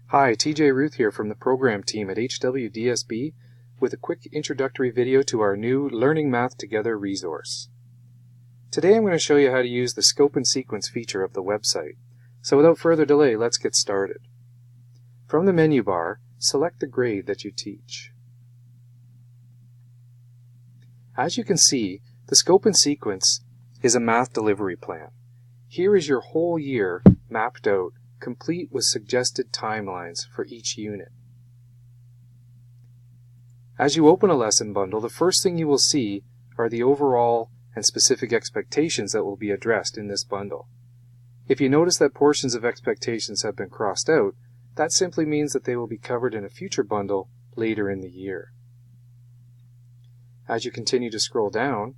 Hi, TJ Ruth here from the program team at HWDSB with a quick introductory video to our new Learning Math Together resource. Today I'm going to show you how to use the Scope and Sequence feature of the website. So without further delay, let's get started. From the menu bar, select the grade that you teach. As you can see, the Scope and Sequence is a math delivery plan. Here is your whole year mapped out, complete with suggested timelines for each unit. As you open a lesson bundle, the first thing you will see are the overall and specific expectations that will be addressed in this bundle. If you notice that portions of expectations have been crossed out, that simply means that they will be covered in a future bundle later in the year. As you continue to scroll down,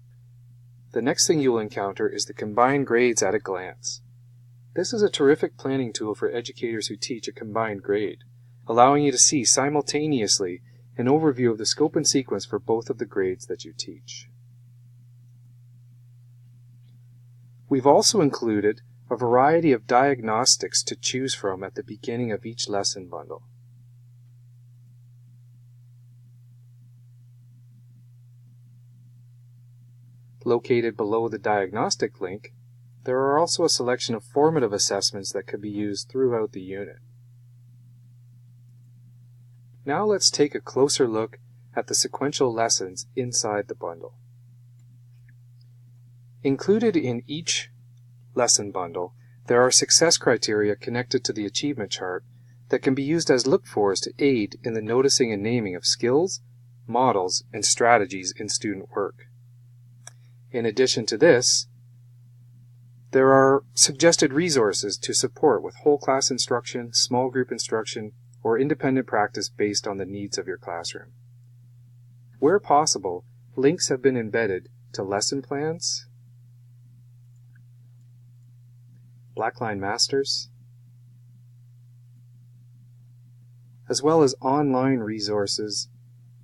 the next thing you will encounter is the Combined Grades at a Glance. This is a terrific planning tool for educators who teach a combined grade, allowing you to see simultaneously an overview of the scope and sequence for both of the grades that you teach. We've also included a variety of diagnostics to choose from at the beginning of each lesson bundle. Located below the diagnostic link, there are also a selection of formative assessments that could be used throughout the unit. Now let's take a closer look at the sequential lessons inside the bundle. Included in each lesson bundle, there are success criteria connected to the achievement chart that can be used as look-fors to aid in the noticing and naming of skills, models, and strategies in student work. In addition to this, there are suggested resources to support with whole class instruction, small group instruction, or independent practice based on the needs of your classroom. Where possible, links have been embedded to lesson plans, Blackline Masters, as well as online resources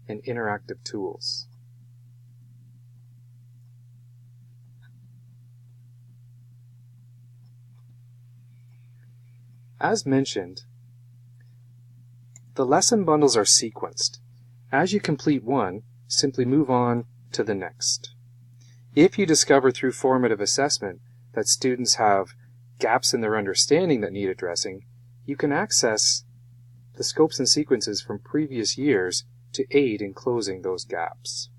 and interactive tools. As mentioned, the lesson bundles are sequenced. As you complete one, simply move on to the next. If you discover through formative assessment that students have gaps in their understanding that need addressing, you can access the scopes and sequences from previous years to aid in closing those gaps.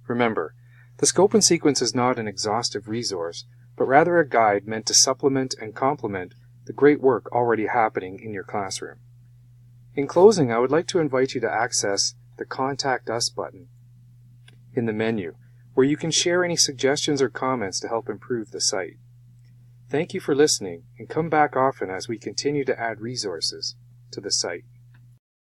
Remember, the scope and sequence is not an exhaustive resource, but rather a guide meant to supplement and complement the great work already happening in your classroom. In closing, I would like to invite you to access the Contact Us button in the menu, where you can share any suggestions or comments to help improve the site. Thank you for listening, and come back often as we continue to add resources to the site.